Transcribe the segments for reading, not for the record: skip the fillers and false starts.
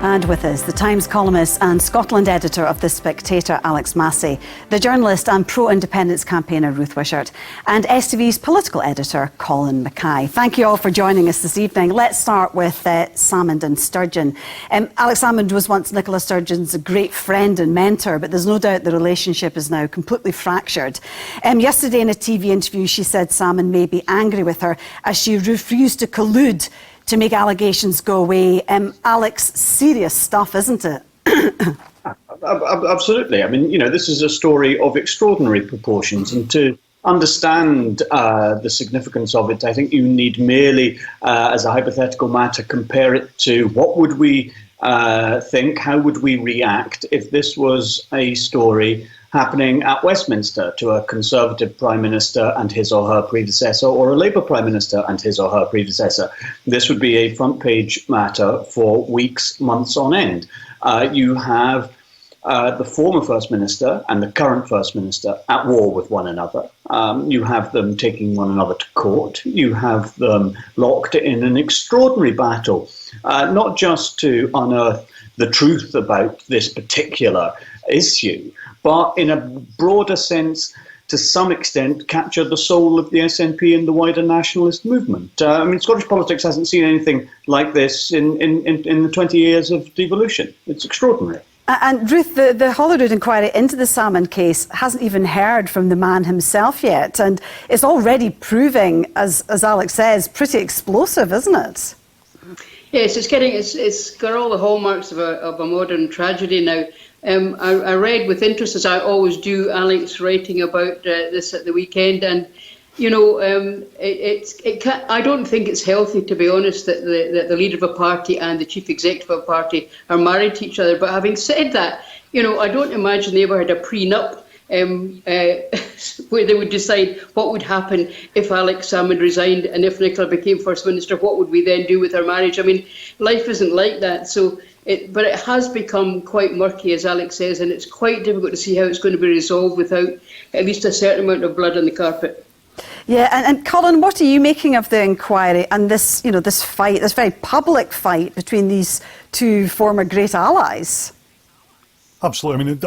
And with us, the Times columnist and Scotland editor of The Spectator, Alex Massey, the journalist and pro-independence campaigner, Ruth Wishart, and STV's political editor, Colin Mackay. Thank you all for joining us this evening. Let's start with Salmond and Sturgeon. Alex Salmond was once Nicola Sturgeon's great friend and mentor, but there's no doubt the relationship is now completely fractured. Yesterday in a TV interview, she said Salmond may be angry with her as she refused to collude to make allegations go away. Alex, serious stuff, isn't it? Absolutely. I mean, this is a story of extraordinary proportions, and to understand the significance of it, I think you need merely, as a hypothetical matter, compare it to what would we think, how would we react if this was a story happening at Westminster to a Conservative Prime Minister and his or her predecessor, or a Labour Prime Minister and his or her predecessor. This would be a front page matter for weeks, months on end. You have the former First Minister and the current First Minister at war with one another. You have them taking one another to court. You have them locked in an extraordinary battle, not just to unearth the truth about this particular issue, but in a broader sense, to some extent, capture the soul of the SNP and the wider nationalist movement. Scottish politics hasn't seen anything like this in the 20 years of devolution. It's extraordinary. And Ruth, the Holyrood inquiry into the Salmond case hasn't even heard from the man himself yet, and it's already proving, as Alex says, pretty explosive, isn't it? Yes, it's got all the hallmarks of a modern tragedy now. I read with interest, as I always do, Alex writing about this at the weekend, and I don't think it's healthy, to be honest, that the leader of a party and the chief executive of a party are married to each other. But having said that, I don't imagine they ever had a prenup where they would decide what would happen if Alex Salmond resigned and if Nicola became First Minister, what would we then do with our marriage? I mean, life isn't like that. But it has become quite murky, as Alex says, and it's quite difficult to see how it's going to be resolved without at least a certain amount of blood on the carpet. Yeah, and Colin, what are you making of the inquiry and this fight, this very public fight between these two former great allies? Absolutely.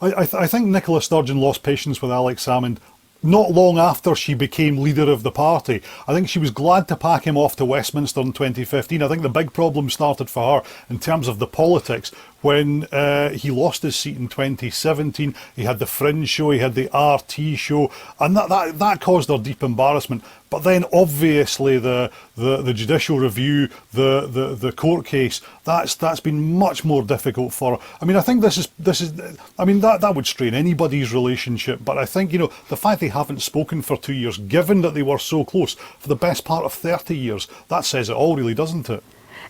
I think Nicola Sturgeon lost patience with Alex Salmond not long after she became leader of the party. I think she was glad to pack him off to Westminster in 2015. I think the big problem started for her in terms of the politics when he lost his seat in 2017. He had the Fringe show, he had the RT show, and that caused her deep embarrassment. But then obviously the judicial review, the court case, that's been much more difficult for her. I think that would strain anybody's relationship. But I think, the fact they haven't spoken for 2 years, given that they were so close for the best part of 30 years, that says it all, really, doesn't it?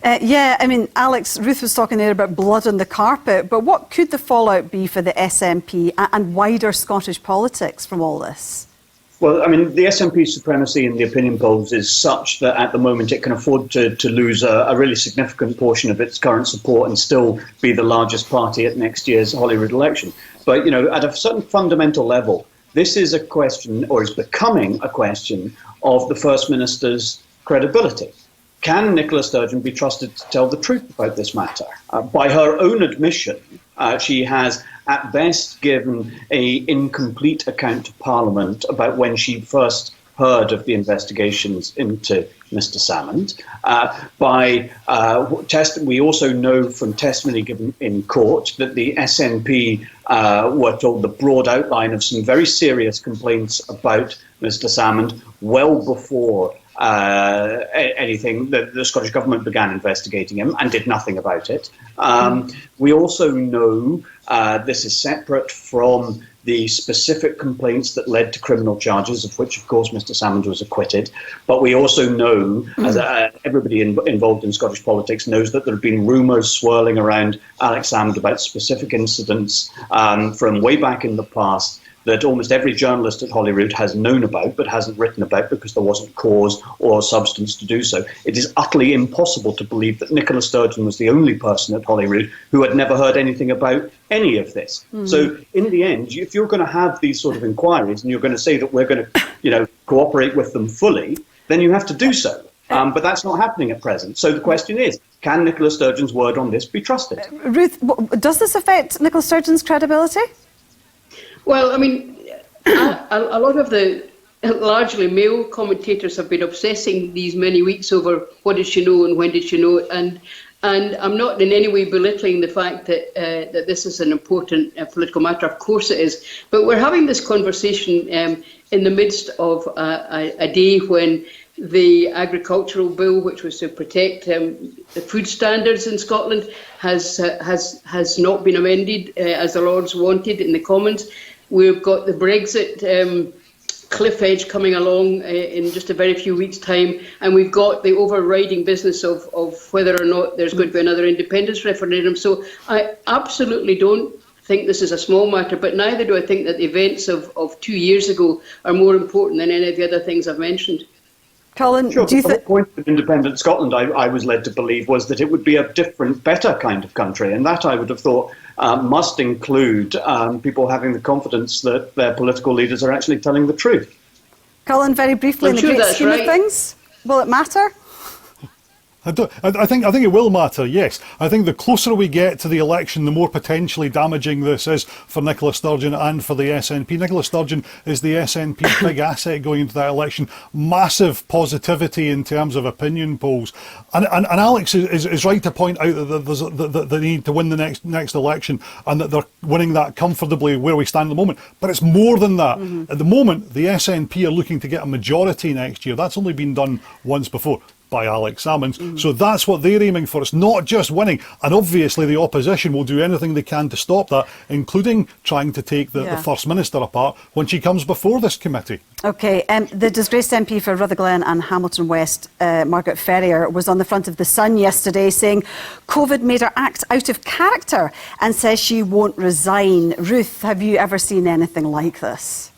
Alex, Ruth was talking there about blood on the carpet, but what could the fallout be for the SNP and wider Scottish politics from all this? Well, the SNP's supremacy in the opinion polls is such that at the moment it can afford to lose a really significant portion of its current support and still be the largest party at next year's Holyrood election. But, at a certain fundamental level, this is a question, or is becoming a question, of the First Minister's credibility. Can Nicola Sturgeon be trusted to tell the truth about this matter? By her own admission, she has at best given an incomplete account to Parliament about when she first heard of the investigations into Mr. Salmond. We also know from testimony given in court that the SNP were told the broad outline of some very serious complaints about Mr. Salmond well before anything. The Scottish Government began investigating him and did nothing about it. We also know this is separate from the specific complaints that led to criminal charges, of which, of course, Mr. Salmond was acquitted. But we also know, as everybody involved in Scottish politics knows, that there have been rumours swirling around Alex Salmond about specific incidents from way back in the past that almost every journalist at Holyrood has known about but hasn't written about because there wasn't cause or substance to do so. It is utterly impossible to believe that Nicola Sturgeon was the only person at Holyrood who had never heard anything about any of this. So in the end, if you're going to have these sort of inquiries and you're going to say that we're going to cooperate with them fully, then you have to do so. But that's not happening at present. So the question is, Can Nicola Sturgeon's word on this be trusted? Ruth, does this affect Nicola Sturgeon's credibility? Well, I mean, a lot of the largely male commentators have been obsessing these many weeks over what did she know and when did she know it, and I'm not in any way belittling the fact that that this is an important political matter. Of course it is, but we're having this conversation in the midst of a day when the agricultural bill, which was to protect the food standards in Scotland, has not been amended as the Lords wanted in the Commons. We've got the Brexit cliff edge coming along in just a very few weeks' time, and we've got the overriding business of whether or not there's going to be another independence referendum. So I absolutely don't think this is a small matter, but neither do I think that the events of 2 years ago are more important than any of the other things I've mentioned. Colin, sure, do you the whole point of independent Scotland, I was led to believe, was that it would be a different, better kind of country, and that I would have thought must include people having the confidence that their political leaders are actually telling the truth. Colin, very briefly, in the great scheme of things, will it matter? I think it will matter, yes. I think the closer we get to the election, the more potentially damaging this is for Nicola Sturgeon and for the SNP. Nicola Sturgeon is the SNP's big asset going into that election. Massive positivity in terms of opinion polls. And Alex is right to point out that they need to win the next election and that they're winning that comfortably where we stand at the moment. But it's more than that. Mm-hmm. At the moment, the SNP are looking to get a majority next year. That's only been done once before, by Alex Salmond. Mm. So that's what they're aiming for. It's not just winning. And obviously the opposition will do anything they can to stop that, including trying to take the First Minister apart when she comes before this committee. OK, the disgraced MP for Rutherglen and Hamilton West, Margaret Ferrier, was on the front of The Sun yesterday saying COVID made her act out of character and says she won't resign. Ruth, have you ever seen anything like this?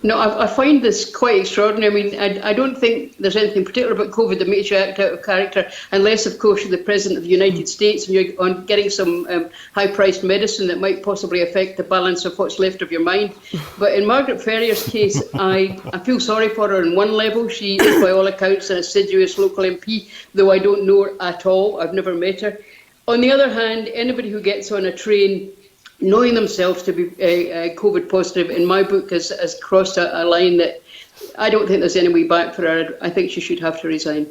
No, I find this quite extraordinary. I mean, I don't think there's anything particular about COVID that makes you act out of character, unless, of course, you're the President of the United States and you're on getting some high-priced medicine that might possibly affect the balance of what's left of your mind. But in Margaret Ferrier's case, I feel sorry for her on one level. She is, by all accounts, an assiduous local MP, though I don't know her at all. I've never met her. On the other hand, anybody who gets on a train knowing themselves to be COVID positive, in my book, has crossed a line that I don't think there's any way back for her. I think she should have to resign.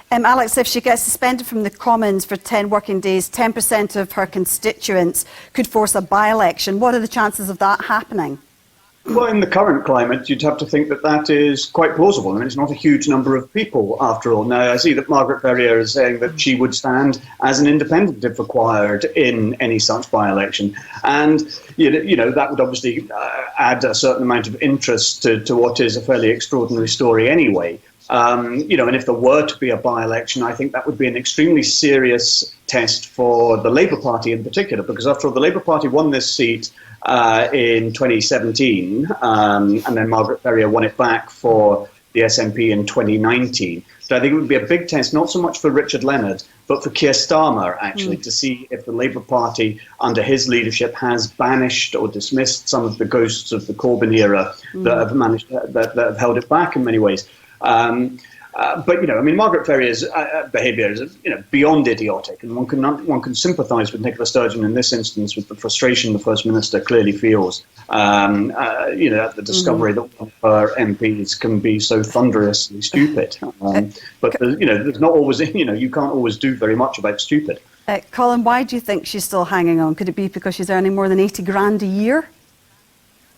Alex, if she gets suspended from the Commons for 10 working days, 10% of her constituents could force a by-election. What are the chances of that happening? Well, in the current climate, you'd have to think that that is quite plausible. I mean, it's not a huge number of people, after all. Now, I see that Margaret Ferrier is saying that she would stand as an independent if required in any such by-election. And, you know, that would obviously add a certain amount of interest to what is a fairly extraordinary story anyway. You know, and if there were to be a by-election, I think that would be an extremely serious test for the Labour Party in particular, because after all, the Labour Party won this seat in 2017, and then Margaret Ferrier won it back for the SNP in 2019. So I think it would be a big test, not so much for Richard Leonard, but for Keir Starmer, actually, to see if the Labour Party, under his leadership, has banished or dismissed some of the ghosts of the Corbyn era that have managed that have held it back in many ways. But, you know, I mean, Margaret Ferrier's behaviour is, you know, beyond idiotic, and one can sympathise with Nicola Sturgeon in this instance with the frustration the First Minister clearly feels, you know, at the discovery that one of her MPs can be so thunderously stupid. But, you know, there's not always, you know, you can't always do very much about stupid. Colin, why do you think she's still hanging on? Could it be because she's earning more than 80 grand a year?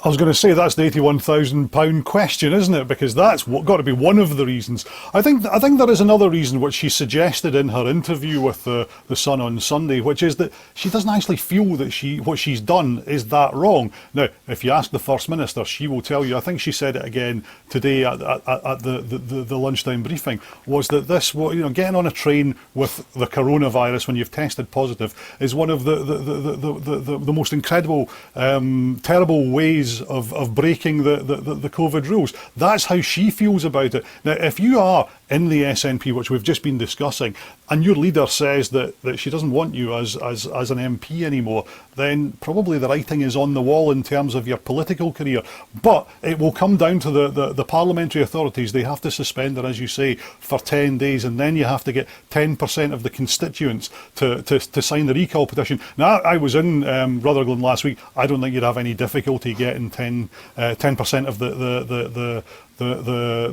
I was going to say that's the £81,000 question, isn't it? Because that's got to be one of the reasons. I think there is another reason which she suggested in her interview with the Sun on Sunday, which is that she doesn't actually feel that what she's done is that wrong. Now, if you ask the First Minister, she will tell you. I think she said it again today at the lunchtime briefing. Was that this? You know, getting on a train with the coronavirus when you've tested positive is one of the most incredible, terrible ways of breaking the COVID rules. That's how she feels about it. Now, if you are in the SNP, which we've just been discussing, and your leader says that she doesn't want you as an MP anymore, then probably the writing is on the wall in terms of your political career. But it will come down to the parliamentary authorities. They have to suspend her, as you say, for 10 days, and then you have to get 10% of the constituents to sign the recall petition. Now, I was in Rutherglen last week. I don't think you'd have any difficulty getting 10% of the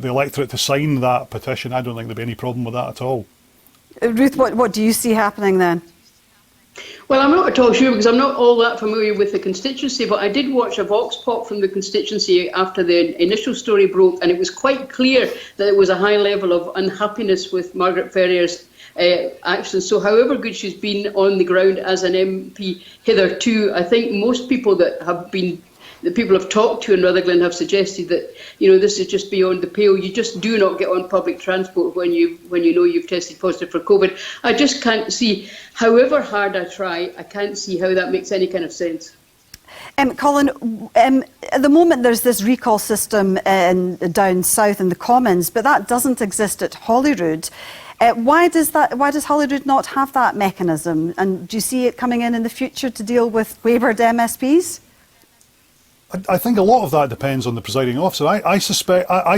electorate to sign that petition. I don't think there'd be any problem with that at all. Ruth, what do you see happening then? Well, I'm not at all sure because I'm not all that familiar with the constituency, but I did watch a vox pop from the constituency after the initial story broke, and it was quite clear that there was a high level of unhappiness with Margaret Ferrier's actions. So however good she's been on the ground as an MP hitherto, I think most people the people I've talked to in Rutherglen have suggested that, this is just beyond the pale. You just do not get on public transport when you know you've tested positive for COVID. I just can't see, however hard I try, I can't see how that makes any kind of sense. Colin, at the moment there's this recall system down south in the Commons, but that doesn't exist at Holyrood. Why does Holyrood not have that mechanism? And do you see it coming in the future to deal with wavered MSPs? I think a lot of that depends on the presiding officer. I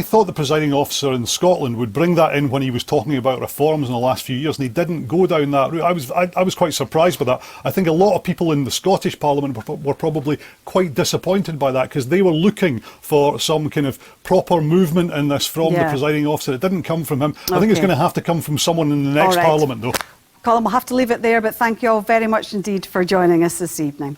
thought the presiding officer in Scotland would bring that in when he was talking about reforms in the last few years, and he didn't go down that route. I was quite surprised by that. I think a lot of people in the Scottish Parliament were probably quite disappointed by that because they were looking for some kind of proper movement in this from the presiding officer. It didn't come from him. I think it's going to have to come from someone in the next Parliament, though. Colin, we'll have to leave it there, but thank you all very much indeed for joining us this evening.